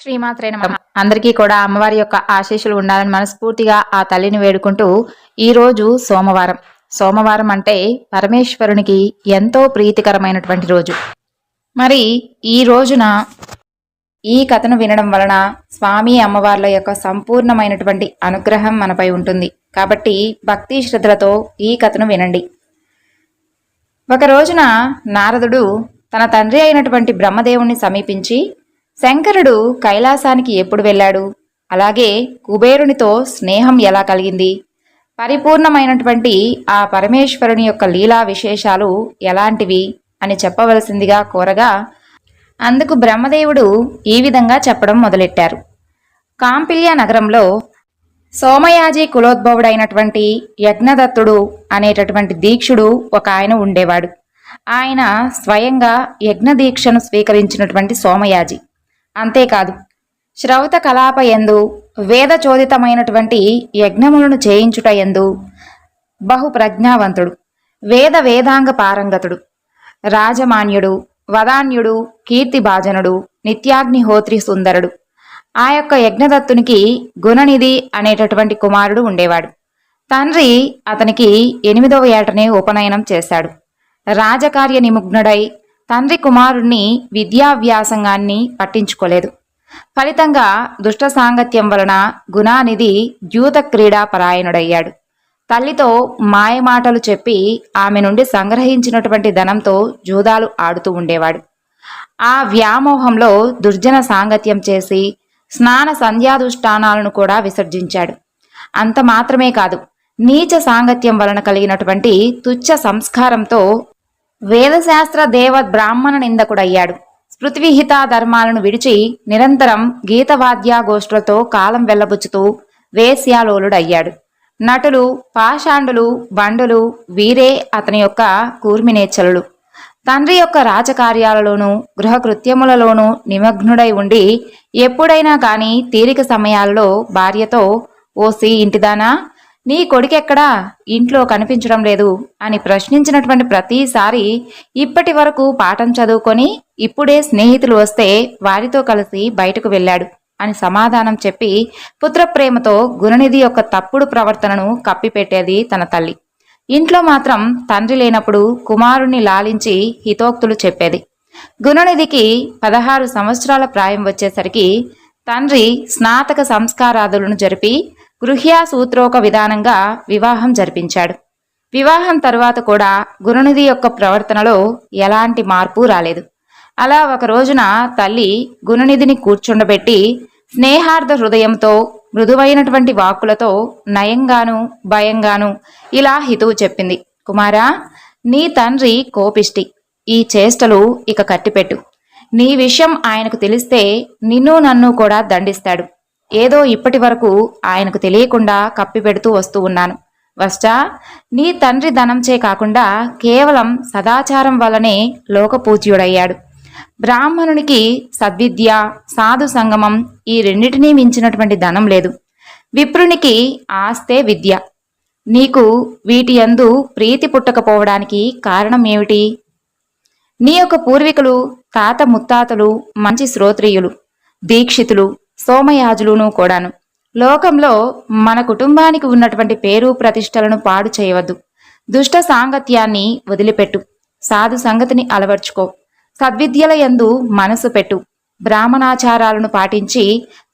శ్రీమాత్రే నమః. అందరికీ కూడా అమ్మవారి యొక్క ఆశీస్సులు ఉండాలని మనస్ఫూర్తిగా ఆ తల్లిని వేడుకుంటూ, ఈ రోజు సోమవారం. సోమవారం అంటే పరమేశ్వరునికి ఎంతో ప్రీతికరమైనటువంటి రోజు. మరి ఈ రోజున ఈ కథను వినడం వలన స్వామి అమ్మవార్ల యొక్క సంపూర్ణమైనటువంటి అనుగ్రహం మనపై ఉంటుంది. కాబట్టి భక్తి శ్రద్ధలతో ఈ కథను వినండి. ఒక రోజున నారదుడు తన తండ్రి అయినటువంటి బ్రహ్మదేవుణ్ణి సమీపించి, శంకరుడు కైలాసానికి ఎప్పుడు వెళ్ళాడు, అలాగే కుబేరునితో స్నేహం ఎలా కలిగింది, పరిపూర్ణమైనటువంటి ఆ పరమేశ్వరుని యొక్క లీలా విశేషాలు ఎలాంటివి అని చెప్పవలసిందిగా కోరగా, అందుకు బ్రహ్మదేవుడు ఈ విధంగా చెప్పడం మొదలెట్టారు. కాంపిల్య నగరంలో సోమయాజి కులోద్భవుడైనటువంటి యజ్ఞదత్తుడు అనేటటువంటి దీక్షుడు ఒక ఆయన ఉండేవాడు. ఆయన స్వయంగా యజ్ఞదీక్షను స్వీకరించినటువంటి సోమయాజి. అంతేకాదు, శ్రౌత కలాప యందు వేదచోదితమైనటువంటి యజ్ఞములను చేయించుట యందు బహు ప్రజ్ఞావంతుడు, వేదాంగ పారంగతుడు, రాజమాన్యుడు, వదాన్యుడు, కీర్తిభాజనుడు, నిత్యాగ్నిహోత్రి సుందరుడు. ఆ యొక్క యజ్ఞదత్తునికి గుణనిధి అనేటటువంటి కుమారుడు ఉండేవాడు. తండ్రి అతనికి 8వ ఏటనే ఉపనయనం చేశాడు. రాజకార్య నిమగ్నుడై తండ్రి కుమారుణ్ణి విద్యావ్యాసంగాన్ని పట్టించుకోలేదు. ఫలితంగా దుష్ట సాంగత్యం వలన గుణానిధి ద్యూత క్రీడా పరాయణుడయ్యాడు. తల్లితో మాయమాటలు చెప్పి ఆమె నుండి సంగ్రహించినటువంటి ధనంతో జూదాలు ఆడుతూ ఉండేవాడు. ఆ వ్యామోహంలో దుర్జన సాంగత్యం చేసి స్నాన సంధ్యాదుష్టానాలను కూడా విసర్జించాడు. అంత మాత్రమే కాదు, నీచ సాంగత్యం వలన కలిగినటువంటి తుచ్చ సంస్కారంతో వేదశాస్త్ర దేవ బ్రాహ్మణ నిందకుడయ్యాడు. స్మృతివిహిత ధర్మాలను విడిచి నిరంతరం గీతవాద్యాగోష్ఠులతో కాలం వెల్లబుచ్చుతూ వేశ్యాలోలుడయ్యాడు. నటులు, పాషాండులు, బండులు వీరే అతని యొక్క కూర్మినేచ్చలుడు. తండ్రి యొక్క రాజకార్యాలలోనూ గృహకృత్యములలోనూ నిమగ్నుడై ఉండి ఎప్పుడైనా కాని తీరిక సమయాల్లో భార్యతో, ఓసి ఇంటిదానా, నీ కొడుకెక్కడా, ఇంట్లో కనిపించడం లేదు అని ప్రశ్నించినటువంటి ప్రతిసారి ఇప్పటి వరకు పాఠం చదువుకొని ఇప్పుడే స్నేహితులు వస్తే వారితో కలిసి బయటకు వెళ్ళాడు అని సమాధానం చెప్పి పుత్రప్రేమతో గుణనిధి యొక్క తప్పుడు ప్రవర్తనను కప్పిపెట్టేది తన తల్లి. ఇంట్లో మాత్రం తండ్రి లేనప్పుడు కుమారుణ్ణి లాలించి హితోక్తులు చెప్పేది. గుణనిధికి 16 సంవత్సరాల ప్రాయం వచ్చేసరికి తండ్రి స్నాతక సంస్కారాదులను జరిపి గృహ్యా సూత్రోక విధానంగా వివాహం జరిపించాడు. వివాహం తరువాత కూడా గుణనిధి యొక్క ప్రవర్తనలో ఎలాంటి మార్పు రాలేదు. అలా ఒక రోజున తల్లి గుణనిధిని కూర్చుండబెట్టి స్నేహార్థ హృదయంతో మృదువైనటువంటి వాక్కులతో నయంగాను భయంగాను ఇలా హితువు చెప్పింది. కుమారా, నీ తండ్రి కోపిష్టి. ఈ చేష్టలు ఇక కట్టిపెట్టు. నీ విషయం ఆయనకు తెలిస్తే నిన్ను నన్ను కూడా దండిస్తాడు. ఏదో ఇప్పటి వరకు ఆయనకు తెలియకుండా కప్పిపెడుతూ వస్తూ ఉన్నాను. వష్టా, నీ తండ్రి ధనంచే కాకుండా కేవలం సదాచారం వల్లనే లోకపూజ్యుడయ్యాడు. బ్రాహ్మణునికి సద్విద్య, సాధు సంగమం ఈ రెండిటినీ మించినటువంటి ధనం లేదు. విప్రునికి ఆస్తే విద్య. నీకు వీటి యందు ప్రీతి పుట్టకపోవడానికి కారణం ఏమిటి? నీ యొక్క పూర్వీకులు, తాత ముత్తాతలు మంచి శ్రోత్రియులు, దీక్షితులు, సోమయాజులును కూడాను. లోకంలో మన కుటుంబానికి ఉన్నటువంటి పేరు ప్రతిష్టలను పాడు చేయవద్దు. దుష్ట సాంగత్యాన్ని వదిలిపెట్టు. సాధు సంగతిని అలవర్చుకో. సద్విద్యల యందు మనసు పెట్టు. బ్రాహ్మణాచారాలను పాటించి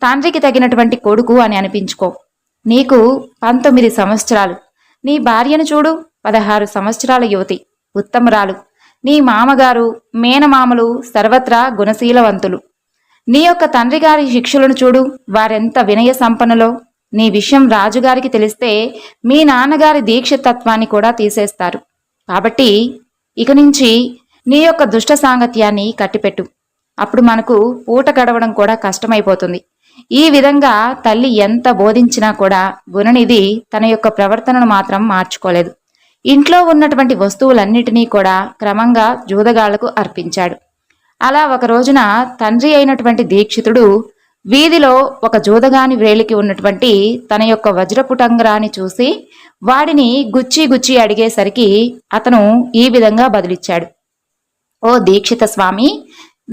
తండ్రికి తగినటువంటి కొడుకు అని అనిపించుకో. నీకు 19 సంవత్సరాలు. నీ భార్యను చూడు, 16 సంవత్సరాల యువతి, ఉత్తమరాలు. నీ మామగారు, మేనమామలు సర్వత్రా గుణశీలవంతులు. నీ యొక్క తండ్రి గారి శిక్షులను చూడు, వారెంత వినయ సంపన్నులో. నీ విషయం రాజుగారికి తెలిస్తే మీ నాన్నగారి దీక్షతత్వాన్ని కూడా తీసేస్తారు. కాబట్టి ఇక నుంచి నీ యొక్క దుష్ట సాంగత్యాన్ని కట్టిపెట్టు. అప్పుడు మనకు పూట గడవడం కూడా కష్టమైపోతుంది. ఈ విధంగా తల్లి ఎంత బోధించినా కూడా గుణనిధి తన యొక్క ప్రవర్తనను మాత్రం మార్చుకోలేదు. ఇంట్లో ఉన్నటువంటి వస్తువులన్నిటినీ కూడా క్రమంగా జూదగాళ్లకు అర్పించాడు. అలా ఒక రోజున తండ్రి అయినటువంటి దీక్షితుడు వీధిలో ఒక జూదగాని వ్రేలికి ఉన్నటువంటి తన యొక్క వజ్రపుటంగరాన్ని చూసి వాడిని గుచ్చి అడిగేసరికి అతను ఈ విధంగా బదులిచ్చాడు. ఓ దీక్షిత స్వామి,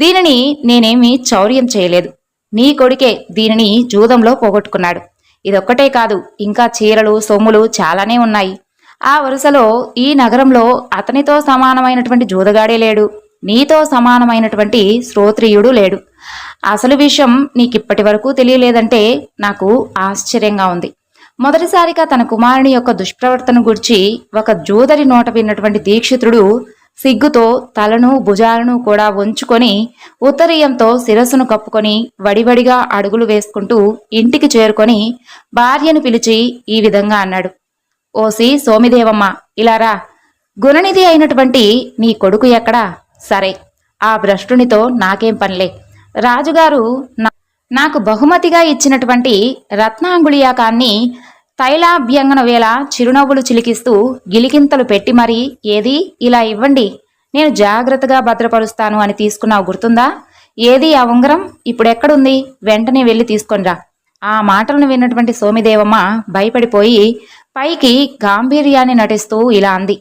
దీనిని నేనేమీ చౌర్యం చేయలేదు. నీ కొడుకే దీనిని జూదంలో పోగొట్టుకున్నాడు. ఇదొక్కటే కాదు, ఇంకా చీరలు సొమ్ములు చాలానే ఉన్నాయి. ఆ వరుసలో ఈ నగరంలో అతనితో సమానమైనటువంటి జూదగాడే లేడు, నీతో సమానమైనటువంటి శ్రోత్రియుడు లేడు. అసలు విషయం నీకిప్పటి వరకు తెలియలేదంటే నాకు ఆశ్చర్యంగా ఉంది. మొదటిసారిగా తన కుమారుని యొక్క దుష్ప్రవర్తన గురించి ఒక జూదరి నోట విన్నటువంటి దీక్షితుడు సిగ్గుతో తలను భుజాలను కూడా వంచుకొని ఉత్తరీయంతో శిరస్సును కప్పుకొని వడివడిగా అడుగులు వేసుకుంటూ ఇంటికి చేరుకొని భార్యను పిలిచి ఈ విధంగా అన్నాడు. ఓసి సోమిదేవమ్మ, ఇలారా. గుణనిధి అయినటువంటి నీ కొడుకు ఎక్కడా? సరే, ఆ భ్రష్టునితో నాకేం పనిలే. రాజుగారు నాకు బహుమతిగా ఇచ్చినటువంటి రత్నాంగుళియాకాన్ని తైలాభ్యంగన వేళ చిరునవ్వులు చిలికిస్తూ గిలికింతలు పెట్టి మరీ, ఏది ఇలా ఇవ్వండి, నేను జాగ్రత్తగా భద్రపరుస్తాను అని తీసుకున్నావు గుర్తుందా? ఏది ఆ ఉంగరం? ఇప్పుడెక్కడుంది? వెంటనే వెళ్ళి తీసుకొనిరా. ఆ మాటలను విన్నటువంటి సోమిదేవమ్మ భయపడిపోయి పైకి గాంభీర్యాన్ని నటిస్తూ ఇలా అంది.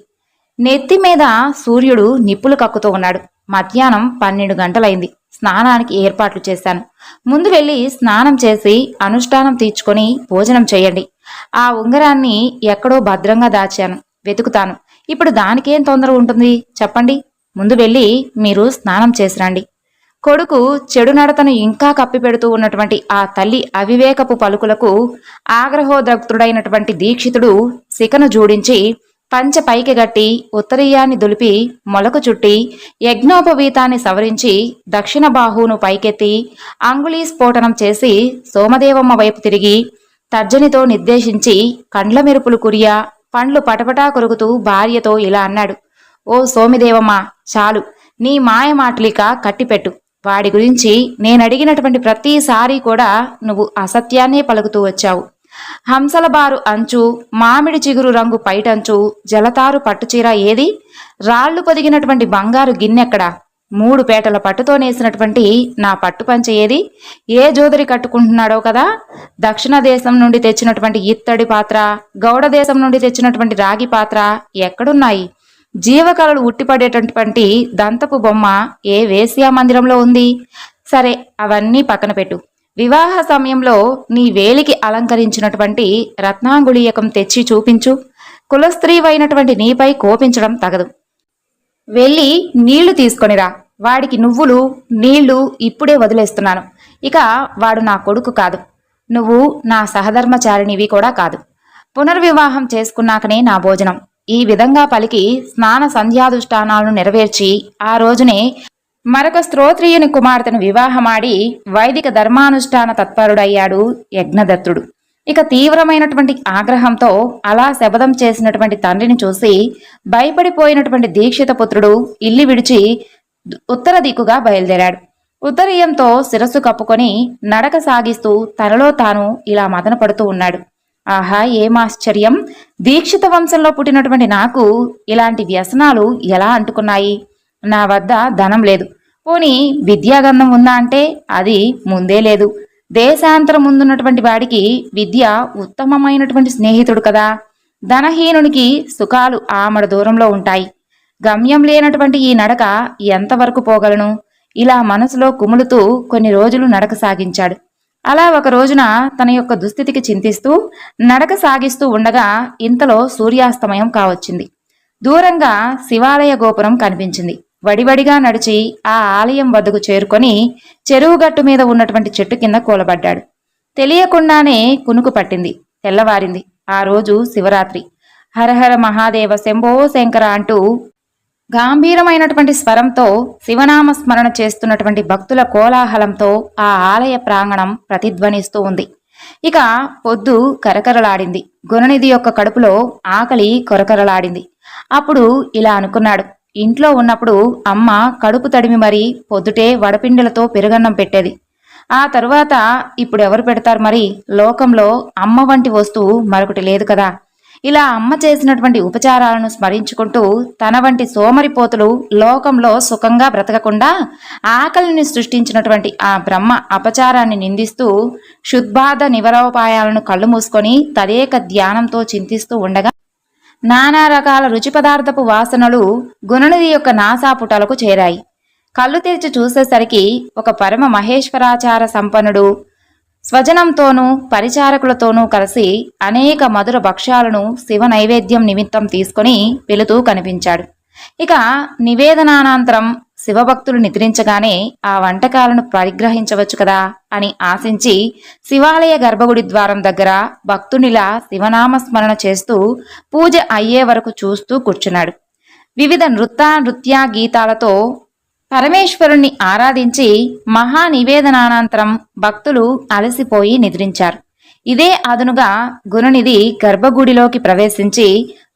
నెత్తి మీద సూర్యుడు నిప్పులు కక్కుతూ ఉన్నాడు. మధ్యాహ్నం 12 గంటలైంది. స్నానానికి ఏర్పాట్లు చేశాను. ముందు వెళ్ళి స్నానం చేసి అనుష్ఠానం తీర్చుకొని భోజనం చేయండి. ఆ ఉంగరాన్ని ఎక్కడో భద్రంగా దాచాను, వెతుకుతాను. ఇప్పుడు దానికేం తొందర ఉంటుంది చెప్పండి? ముందు వెళ్ళి మీరు స్నానం చేసిరండి. కొడుకు చెడు నడతను ఇంకా కప్పిపెడుతూ ఉన్నటువంటి ఆ తల్లి అవివేకపు పలుకులకు ఆగ్రహోద్రక్తుడైనటువంటి దీక్షితుడు శిఖను జోడించి పంచ పైకి గట్టి ఉత్తరీయాన్ని దులిపి మొలకు చుట్టి యజ్ఞోపవీతాన్ని సవరించి దక్షిణ బాహువును పైకెత్తి అంగుళీ స్ఫోటనం చేసి సోమదేవమ్మ వైపు తిరిగి తర్జనితో నిర్దేశించి కండ్ల మెరుపులు కురియా పండ్లు పటపటా కొరుకుతూ భార్యతో ఇలా అన్నాడు. ఓ సోమిదేవమ్మ, చాలు, నీ మాయ మాటలిక కట్టిపెట్టు. వాడి గురించి నేనడిగినటువంటి ప్రతిసారి కూడా నువ్వు అసత్యాన్నే పలుకుతూ వచ్చావు. హంసల బారు అంచు, మామిడి చిగురు రంగు పైటంచు, జలతారు పట్టుచీర ఏది? రాళ్లు పొదిగినటువంటి బంగారు గిన్నెక్కడా? 3 పేటల పట్టుతో నేసినటువంటి నా పట్టుపంచ ఏది? ఏ జోదరి కట్టుకుంటున్నాడో కదా? దక్షిణ దేశం నుండి తెచ్చినటువంటి ఇత్తడి పాత్ర, గౌడ దేశం నుండి తెచ్చినటువంటి రాగి పాత్ర ఎక్కడున్నాయి? జీవకళలు ఉట్టిపడేటటువంటి దంతపు బొమ్మ ఏ వేశ్యా మందిరంలో ఉంది? సరే, అవన్నీ పక్కన పెట్టు. వివాహ సమయంలో నీ వేలికి అలంకరించినటువంటి రత్నాంగుళీయకం తెచ్చి చూపించు. కులస్త్రీవైనటువంటి నీపై కోపించడం తగదు. వెళ్ళి నీళ్లు తీసుకొనిరా. వాడికి నువ్వులు నీళ్లు ఇప్పుడే వదిలేస్తున్నాను. ఇక వాడు నా కొడుకు కాదు, నువ్వు నా సహధర్మచారినివి కూడా కాదు. పునర్వివాహం చేసుకున్నాకనే నా భోజనం. ఈ విధంగా పలికి స్నాన సంధ్యాదుష్ఠానాలను నెరవేర్చి ఆ రోజునే మరొక స్తోత్రియుని కుమార్తెను వివాహమాడి వైదిక ధర్మానుష్ఠాన తత్పరుడయ్యాడు యజ్ఞదత్తుడు. ఇక తీవ్రమైనటువంటి ఆగ్రహంతో అలా శపథం చేసినటువంటి తండ్రిని చూసి భయపడిపోయినటువంటి దీక్షిత పుత్రుడు ఇల్లు విడిచి ఉత్తర దిక్కుగా బయలుదేరాడు. ఉత్తరీయంతో శిరస్సు కప్పుకొని నడక సాగిస్తూ తనలో తాను ఇలా మదన పడుతూ ఉన్నాడు. ఆహా, ఏమాశ్చర్యం! దీక్షిత వంశంలో పుట్టినటువంటి నాకు ఇలాంటి వ్యసనాలు ఎలా అంటుకున్నాయి? నా వద్ద ధనం లేదు, పోనీ విద్యాగంధం ఉందా అంటే అది ముందే లేదు. దేశాంతరం ముందున్నటువంటి వాడికి విద్య ఉత్తమమైనటువంటి స్నేహితుడు కదా. ధనహీనునికి సుఖాలు ఆమడ దూరంలో ఉంటాయి. గమ్యం లేనటువంటి ఈ నడక ఎంతవరకు పోగలను? ఇలా మనసులో కుములుతూ కొన్ని రోజులు నడక సాగించాడు. అలా ఒక రోజున తన యొక్క దుస్థితికి చింతిస్తూ నడక సాగిస్తూ ఉండగా ఇంతలో సూర్యాస్తమయం కావచ్చింది. దూరంగా శివాలయ గోపురం కనిపించింది. వడివడిగా నడిచి ఆ ఆలయం వద్దకు చేరుకొని చెరువుగట్టు మీద ఉన్నటువంటి చెట్టు కింద కూలబడ్డాడు. తెలియకుండానే కునుకు పట్టింది. తెల్లవారింది. ఆ రోజు శివరాత్రి. హరహర మహాదేవ శంభో శంకర అంటూ గంభీరమైనటువంటి స్వరంతో శివనామ స్మరణ చేస్తున్నటువంటి భక్తుల కోలాహలంతో ఆ ఆలయ ప్రాంగణం ప్రతిధ్వనిస్తూ ఉంది. ఇక పొద్దు కరకరలాడింది. గుణనిధి యొక్క కడుపులో ఆకలి కొరకరలాడింది. అప్పుడు ఇలా అనుకున్నాడు. ఇంట్లో ఉన్నప్పుడు అమ్మ కడుపు తడిమి మరీ పొద్దుటే వడపిండిలతో పెరుగన్నం పెట్టేది. ఆ తరువాత ఇప్పుడెవరు పెడతారు మరి? లోకంలో అమ్మ వంటి వస్తువు మరొకటి లేదు కదా. ఇలా అమ్మ చేసినటువంటి ఉపచారాలను స్మరించుకుంటూ తన వంటి సోమరిపోతులు లోకంలో సుఖంగా బ్రతకకుండా ఆకలిని సృష్టించినటువంటి ఆ బ్రహ్మ అపచారాన్ని నిందిస్తూ శుద్బాధ నివరోపాయాలను కళ్ళు మూసుకొని తదేక ధ్యానంతో చింతిస్తూ ఉండగా నానా రకాల రుచి పదార్థపు వాసనలు గుణనిధి యొక్క నాసాపుటాలకు చేరాయి. కళ్ళు తెరిచి చూసేసరికి ఒక పరమ మహేశ్వరాచార సంపన్నుడు స్వజనంతోనూ పరిచారకులతోనూ కలిసి అనేక మధుర భక్ష్యాలను శివ నైవేద్యం నిమిత్తం తీసుకుని వెళుతూ కనిపించాడు. ఇక నివేదనానంతరం శివభక్తులు నిద్రించగానే ఆ వంటకాలను పరిగ్రహించవచ్చు కదా అని ఆశించి శివాలయ గర్భగుడి ద్వారం దగ్గర భక్తునిలా శివనామస్మరణ చేస్తూ పూజ అయ్యే వరకు చూస్తూ కూర్చున్నాడు. వివిధ నృత్య గీతాలతో పరమేశ్వరుణ్ణి ఆరాధించి మహా నివేదనానంతరం భక్తులు అలసిపోయి నిద్రించారు. ఇదే అదునుగా గుణనిధి గర్భగుడిలోకి ప్రవేశించి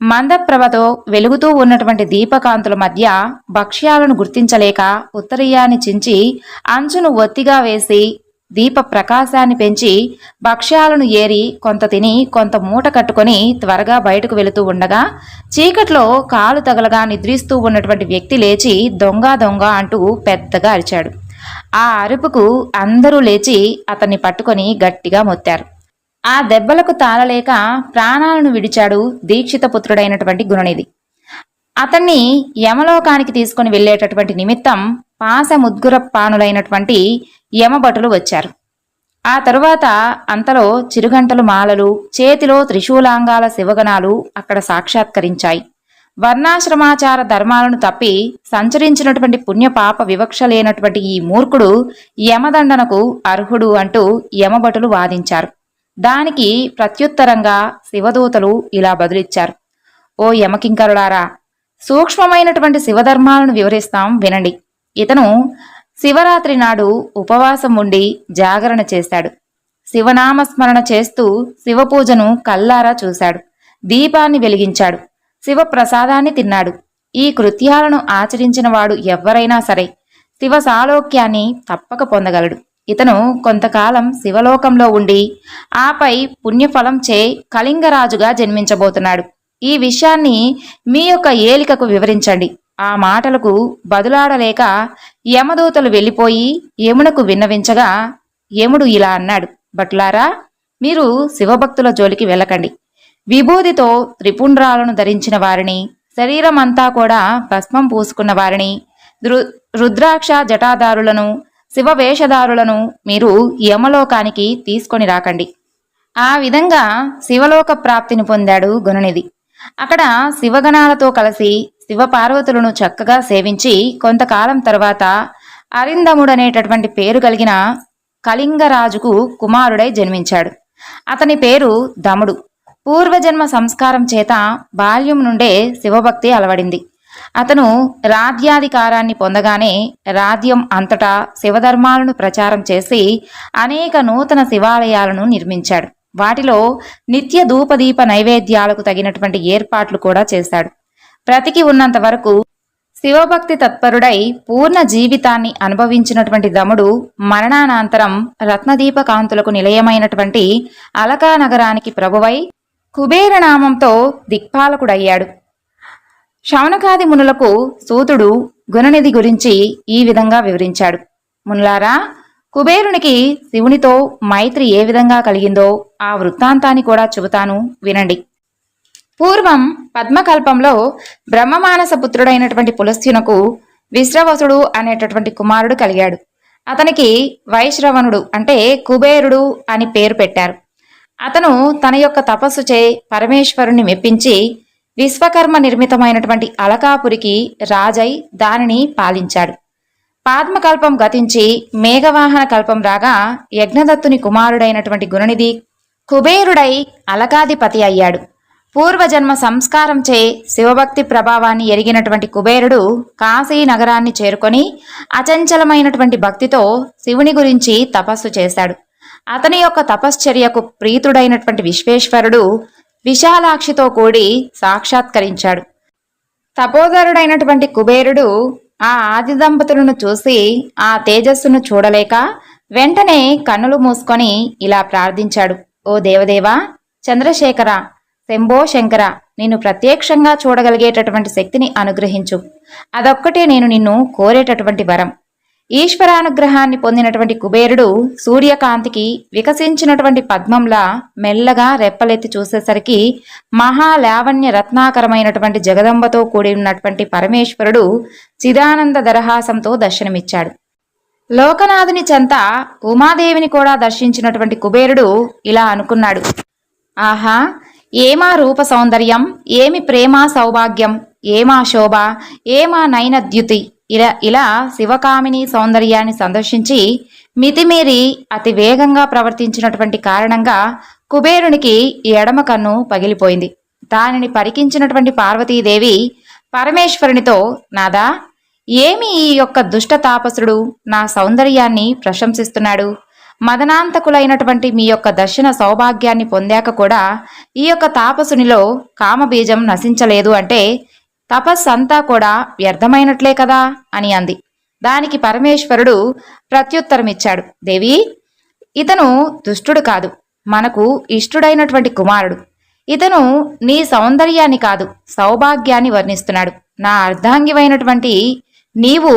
మందప్రభతో వెలుగుతూ ఉన్నటువంటి దీపకాంతుల మధ్య భక్ష్యాలను గుర్తించలేక ఉత్తరీయాన్ని చించి అంచును ఒత్తిగా వేసి దీప ప్రకాశాన్ని పెంచి భక్ష్యాలను ఏరి కొంత తిని కొంత మూట కట్టుకొని త్వరగా బయటకు వెళుతూ ఉండగా చీకట్లో కాలు తగలగా నిద్రిస్తూ ఉన్నటువంటి వ్యక్తి లేచి దొంగ దొంగ అంటూ పెద్దగా అరిచాడు. ఆ అరుపుకు అందరూ లేచి అతన్ని పట్టుకొని గట్టిగా మొత్తారు. ఆ దెబ్బలకు తాళలేక ప్రాణాలను విడిచాడు దీక్షిత పుత్రుడైనటువంటి గుణనిధి. అతన్ని యమలోకానికి తీసుకుని వెళ్లేటటువంటి నిమిత్తం పాశముద్గురపానులైనటువంటి యమభటులు వచ్చారు. ఆ తరువాత అంతలో చిరుగంటలు మాలలు చేతిలో త్రిశూలాంగాల శివగణాలు అక్కడ సాక్షాత్కరించాయి. వర్ణాశ్రమాచార ధర్మాలను తప్పి సంచరించినటువంటి పుణ్యపాప వివక్ష లేనటువంటి ఈ మూర్ఖుడు యమదండనకు అర్హుడు అంటూ యమభటులు వాదించారు. దానికి ప్రత్యుత్తరంగా శివదూతలు ఇలా బదులిచ్చారు. ఓ యమకింకరులారా, సూక్ష్మమైనటువంటి శివధర్మాలను వివరిస్తాం వినండి. ఇతను శివరాత్రి నాడు ఉపవాసం ఉండి జాగరణ చేశాడు. శివనామస్మరణ చేస్తూ శివపూజను కల్లారా చూశాడు. దీపాన్ని వెలిగించాడు. శివప్రసాదాన్ని తిన్నాడు. ఈ కృత్యాలను ఆచరించిన వాడు ఎవ్వరైనా సరే శివ సాలోక్యాన్ని తప్పక పొందగలడు. ఇతను కొంతకాలం శివలోకంలో ఉండి ఆపై పుణ్యఫలం చే కళింగరాజుగా జన్మించబోతున్నాడు. ఈ విషయాన్ని మీ యొక్క ఏలికకు వివరించండి. ఆ మాటలకు బదులాడలేక యమదూతలు వెళ్ళిపోయి యమునకు విన్నవించగా యముడు ఇలా అన్నాడు. భట్లారా, మీరు శివభక్తుల జోలికి వెళ్ళకండి. విభూదితో త్రిపుండ్రాలను ధరించిన వారిని, శరీరమంతా కూడా భస్మం పూసుకున్న వారిని, రుద్రాక్ష జటాదారులను, శివవేషధారులను మీరు యమలోకానికి తీసుకొని రాకండి. ఆ విధంగా శివలోక ప్రాప్తిని పొందాడు గుణనిధి. అక్కడ శివగణాలతో కలిసి శివపార్వతులను చక్కగా సేవించి కొంతకాలం తర్వాత అరిందముడనేటటువంటి పేరు కలిగిన కళింగరాజుకు కుమారుడై జన్మించాడు. అతని పేరు దముడు. పూర్వజన్మ సంస్కారం చేత బాల్యం నుండే శివభక్తి అలవడింది. అతను రాజ్యాధికారాన్ని పొందగానే రాజ్యం అంతటా శివధర్మాలను ప్రచారం చేసి అనేక నూతన శివాలయాలను నిర్మించాడు. వాటిలో నిత్య ధూపదీప నైవేద్యాలకు తగినటువంటి ఏర్పాట్లు కూడా చేశాడు. బ్రతికి ఉన్నంత వరకు శివభక్తి తత్పరుడై పూర్ణ జీవితాన్ని అనుభవించినటువంటి దముడు మరణానంతరం రత్నదీప కాంతులకు నిలయమైనటువంటి అలకా నగరానికి ప్రభువై కుబేరనామంతో దిక్పాలకుడయ్యాడు. శౌనకాది మునులకు సూతుడు గుణనిధి గురించి ఈ విధంగా వివరించాడు. మునులారా, కుబేరునికి శివునితో మైత్రి ఏ విధంగా కలిగిందో ఆ వృత్తాంతాన్ని కూడా చెబుతాను వినండి. పూర్వం పద్మకల్పంలో బ్రహ్మమానస పుత్రుడైనటువంటి పులస్త్యునకు విశ్రవసుడు అనేటటువంటి కుమారుడు కలిగాడు. అతనికి వైశ్రవణుడు అంటే కుబేరుడు అని పేరు పెట్టారు. అతను తన యొక్క తపస్సుచే పరమేశ్వరుణ్ణి మెప్పించి విశ్వకర్మ నిర్మితమైనటువంటి అలకాపురికి రాజై దానిని పాలించాడు. పాద్మకల్పం గతించి మేఘవాహన కల్పం రాగా యజ్ఞదత్తుని కుమారుడైనటువంటి గుణనిధి కుబేరుడై అలకాధిపతి అయ్యాడు. పూర్వజన్మ సంస్కారంచే శివభక్తి ప్రభావాన్ని ఎరిగినటువంటి కుబేరుడు కాశీ నగరాన్ని చేరుకొని అచంచలమైనటువంటి భక్తితో శివుని గురించి తపస్సు చేశాడు. అతని యొక్క తపశ్చర్యకు ప్రీతుడైనటువంటి విశ్వేశ్వరుడు విశాలాక్షితో కూడి సాక్షాత్కరించాడు. తపోధరుడైనటువంటి కుబేరుడు ఆ ఆది దంపతులను చూసి ఆ తేజస్సును చూడలేక వెంటనే కన్నులు మూసుకొని ఇలా ప్రార్థించాడు. ఓ దేవదేవా, చంద్రశేఖర, శంభో శంకర, నిన్ను ప్రత్యక్షంగా చూడగలిగేటటువంటి శక్తిని అనుగ్రహించు. అదొక్కటే నేను నిన్ను కోరేటటువంటి వరం. ఈశ్వరానుగ్రహాన్ని పొందినటువంటి కుబేరుడు సూర్యకాంతికి వికసించినటువంటి పద్మంలా మెల్లగా రెప్పలెత్తి చూసేసరికి మహాలావణ్య రత్నాకరమైనటువంటి జగదంబతో కూడి ఉన్నటువంటి పరమేశ్వరుడు చిదానంద దరహాసంతో దర్శనమిచ్చాడు. లోకనాథుని చెంత ఉమాదేవిని కూడా దర్శించినటువంటి కుబేరుడు ఇలా అనుకున్నాడు, ఆహా, ఏమా రూప సౌందర్యం, ఏమి ప్రేమ సౌభాగ్యం, ఏమా శోభ, ఏమా నైనద్యుతి. ఇలా శివకామిని సౌందర్యాన్ని సందర్శించి మితిమీరి అతి వేగంగా ప్రవర్తించినటువంటి కారణంగా కుబేరునికి ఎడమ కన్ను పగిలిపోయింది. దానిని పరికించినటువంటి పార్వతీదేవి పరమేశ్వరునితో, నాదా, ఏమి ఈ యొక్క దుష్ట తాపసుడు నా సౌందర్యాన్ని ప్రశంసిస్తున్నాడు? మదనాంతకులైనటువంటి మీ యొక్క దర్శన సౌభాగ్యాన్ని పొందాక కూడా ఈ యొక్క తాపసునిలో కామబీజం నశించలేదు అంటే తపస్సంతా కూడా వ్యర్థమైనట్లే కదా అని అంది. దానికి పరమేశ్వరుడు ప్రత్యుత్తరమిచ్చాడు, దేవి, ఇతను దుష్టుడు కాదు, మనకు ఇష్టుడైనటువంటి కుమారుడు. ఇతను నీ సౌందర్యాన్ని కాదు, సౌభాగ్యాన్ని వర్ణిస్తున్నాడు. నా అర్ధాంగివైనటువంటి నీవు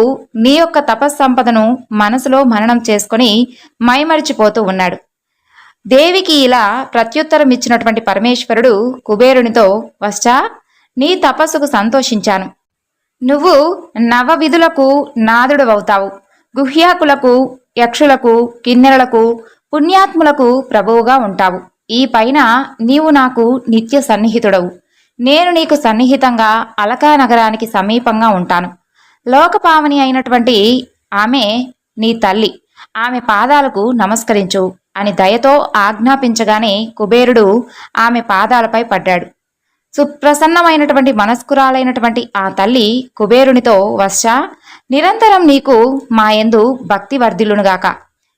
నీ యొక్క తపస్సంపదను మనసులో మననం చేసుకుని మైమరిచిపోతూ ఉన్నాడు. దేవికి ఇలా ప్రత్యుత్తరం ఇచ్చినటువంటి పరమేశ్వరుడు కుబేరునితో, వశ్చా, నీ తపస్సుకు సంతోషించాను. నువ్వు నవవిధులకు నాదుడవవుతావు. గుహ్యాకులకు, యక్షులకు, కిన్నెరలకు, పుణ్యాత్ములకు ప్రభువుగా ఉంటావు. ఈ పైన నీవు నాకు నిత్య సన్నిహితుడవు. నేను నీకు సన్నిహితంగా అలకా నగరానికి సమీపంగా ఉంటాను. లోకపావని అయినటువంటి ఆమె నీ తల్లి, ఆమె పాదాలకు నమస్కరించు అని దయతో ఆజ్ఞాపించగానే కుబేరుడు ఆమె పాదాలపై పడ్డాడు. సుప్రసన్నమైనటువంటి మనస్కురాలైనటువంటి ఆ తల్లి కుబేరునితో, వశ్చా, నిరంతరం నీకు మా యందు భక్తి వర్ధిల్లునుగాక.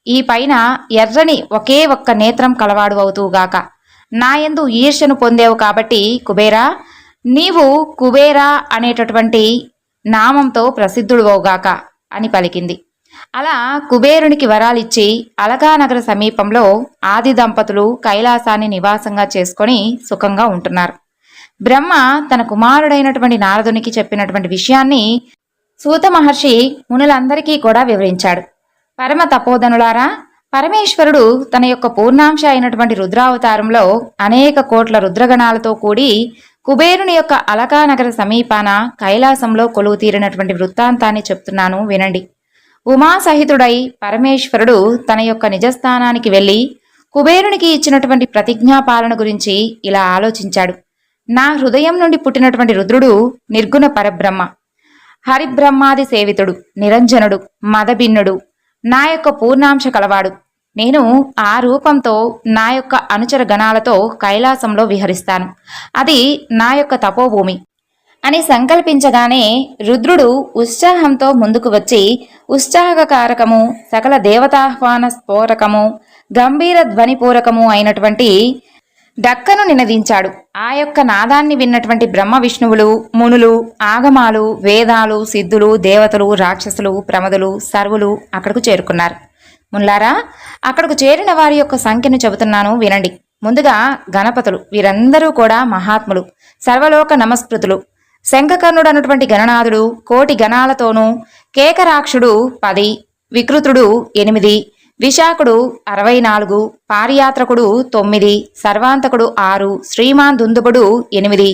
ఈ పైన ఎర్రని ఒకే ఒక్క నేత్రం కలవాడు అవుతూగాక. నా యందు ఈర్ష్యను పొందేవు కాబట్టి కుబేరా, నీవు కుబేరా అనేటటువంటి నామంతో ప్రసిద్ధుడువవుగాక అని పలికింది. అలా కుబేరునికి వరాలిచ్చి అలకానగర సమీపంలో ఆది దంపతులు కైలాసాన్ని నివాసంగా చేసుకొని సుఖంగా ఉంటున్నారు. బ్రహ్మ తన కుమారుడైనటువంటి నారదునికి చెప్పినటువంటి విషయాన్ని సూత మహర్షి మునులందరికీ కూడా వివరించాడు. పరమ తపోధనులారా, పరమేశ్వరుడు తన యొక్క పూర్ణాంశ అయినటువంటి రుద్రావతారంలో అనేక కోట్ల రుద్రగణాలతో కూడి కుబేరుని యొక్క అలకానగర సమీపాన కైలాసంలో కొలువు తీరినటువంటి వృత్తాంతాన్ని చెప్తున్నాను వినండి. ఉమాసహితుడై పరమేశ్వరుడు తన యొక్క నిజస్థానానికి వెళ్ళి కుబేరునికి ఇచ్చినటువంటి ప్రతిజ్ఞాపాలన గురించి ఇలా ఆలోచించాడు. నా హృదయం నుండి పుట్టినటువంటి రుద్రుడు నిర్గుణ పరబ్రహ్మ, హరిబ్రహ్మాది సేవితుడు, నిరంజనుడు, మదభిన్నుడు, నా యొక్క పూర్ణాంశ కలవాడు. నేను ఆ రూపంతో నా యొక్క అనుచర గణాలతో కైలాసంలో విహరిస్తాను. అది నా యొక్క తపోభూమి అని సంకల్పించగానే రుద్రుడు ఉత్సాహంతో ముందుకు వచ్చి ఉత్సాహకారకము, సకల దేవతాహ్వాన స్ఫోరకము, గంభీర ధ్వనిపూరకము అయినటువంటి డక్కను నినదించాడు. ఆ యొక్క నాదాన్ని విన్నటువంటి బ్రహ్మ విష్ణువులు, మునులు, ఆగమాలు, వేదాలు, సిద్ధులు, దేవతలు, రాక్షసులు, ప్రమదులు, సర్వులు అక్కడకు చేరుకున్నారు. ముల్లారా, అక్కడకు చేరిన వారి యొక్క సంఖ్యను చెబుతున్నాను వినండి. ముందుగా గణపతులు, వీరందరూ కూడా మహాత్ములు, సర్వలోక నమస్కృతులు. శంఖకర్ణుడు అన్నటువంటి గణనాథుడు కోటి గణాలతోనూ, కేకరాక్షుడు 10, వికృతుడు 8, విశాఖుడు 64, పారియాత్రకుడు 9, సర్వాంతకుడు 6, శ్రీమాన్ దుందుబుడు 8,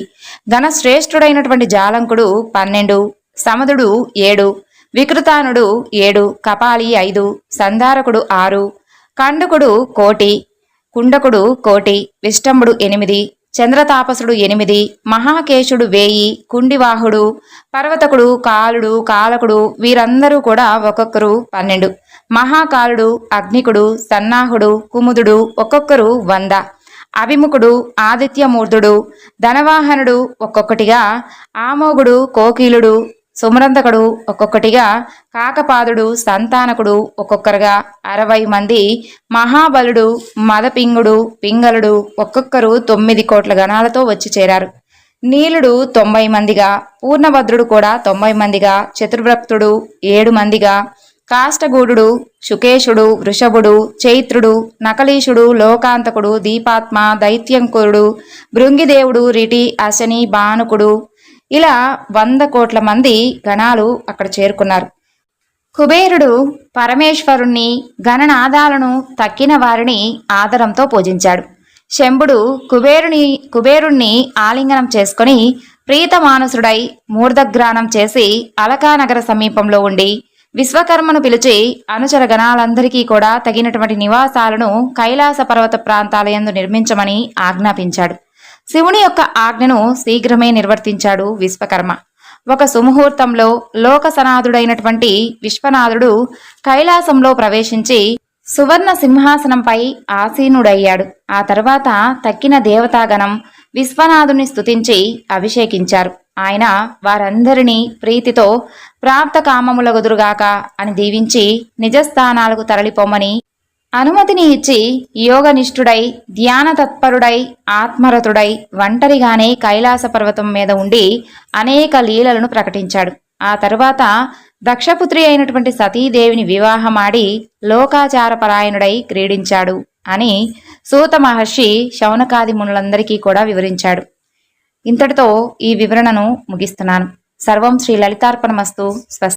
గణశ్రేష్ఠుడైనటువంటి జాలంకుడు 12, సమదుడు 7, వికృతానుడు 7, కపాలి 5, సంధారకుడు 6, కండకుడు 1,000,000, కుండకుడు 1,000,000, విష్టంబుడు 8, చంద్రతాపసుడు 8, మహాకేశుడు 1000, కుండివాహుడు, పర్వతకుడు, కాలుడు, కాలకుడు, వీరందరూ కూడా ఒక్కొక్కరు 12, మహాకాలుడు, అగ్నికుడు, సన్నాహుడు, కుముదుడు ఒక్కొక్కరు 100, అభిముఖుడు, ఆదిత్యమూర్ధుడు, ధనవాహనుడు ఒక్కొక్కటిగా, ఆమోగుడు, కోకీలుడు, సుమరంతకుడు ఒక్కొక్కటిగా, కాకపాదుడు, సంతానకుడు ఒక్కొక్కరుగా 60 మంది, మహాబలుడు, మదపింగుడు, పింగళుడు ఒక్కొక్కరు 9 కోట్ల గణాలతో వచ్చి చేరారు. నీలుడు 90 మందిగా, పూర్ణభద్రుడు కూడా 90 మందిగా, చతుర్భక్తుడు 7 మందిగా, కాష్టగూఢుడు, శుకేశుడు, వృషభుడు, చైత్రుడు, నకలీశుడు, లోకాంతకుడు, దీపాత్మ, దైత్యంకురుడు, భృంగిదేవుడు, రిటి, అశని, బానుకుడు, ఇలా 100 కోట్ల మంది గణాలు అక్కడ చేరుకున్నారు. కుబేరుడు పరమేశ్వరుణ్ణి గణనాదాలను తక్కిన వారిని ఆదరంతో పూజించాడు. శంభుడు కుబేరుణ్ణి ఆలింగనం చేసుకుని ప్రీతమానసుడై మూర్ధగ్రానం చేసి అలకానగర సమీపంలో ఉండి విశ్వకర్మను పిలిచి అనుచర గణాలందరికీ కూడా తగినటువంటి నివాసాలను కైలాస పర్వత ప్రాంతాలయందు నిర్మించమని ఆజ్ఞాపించాడు. శివుని యొక్క ఆజ్ఞను శీఘ్రమే నిర్వర్తించాడు విశ్వకర్మ. ఒక సుముహూర్తంలో లోకసనాథుడైనటువంటి విశ్వనాథుడు కైలాసంలో ప్రవేశించి సువర్ణ సింహాసనంపై ఆసీనుడయ్యాడు. ఆ తర్వాత తక్కిన దేవతాగణం విశ్వనాథుని స్తుతించి అభిషేకించారు. ఆయన వారందరినీ ప్రీతితో ప్రాప్త కామములగుదురుగాక అని దీవించి నిజస్థానాలకు తరలిపోమని అనుమతిని ఇచ్చి యోగనిష్ఠుడై ధ్యాన తత్పరుడై ఆత్మరతుడై ఒంటరిగానే కైలాస పర్వతం మీద ఉండి అనేక లీలలను ప్రకటించాడు. ఆ తరువాత దక్షపుత్రి అయినటువంటి సతీదేవిని వివాహమాడి లోకాచారపరాయణుడై క్రీడించాడు అని సూత మహర్షి శౌనకాది మునులందరికీ కూడా వివరించాడు. ఇంతటితో ఈ వివరణను ముగిస్తున్నాను. సర్వం శ్రీ లలితార్పణమస్తు. స్వస్తి.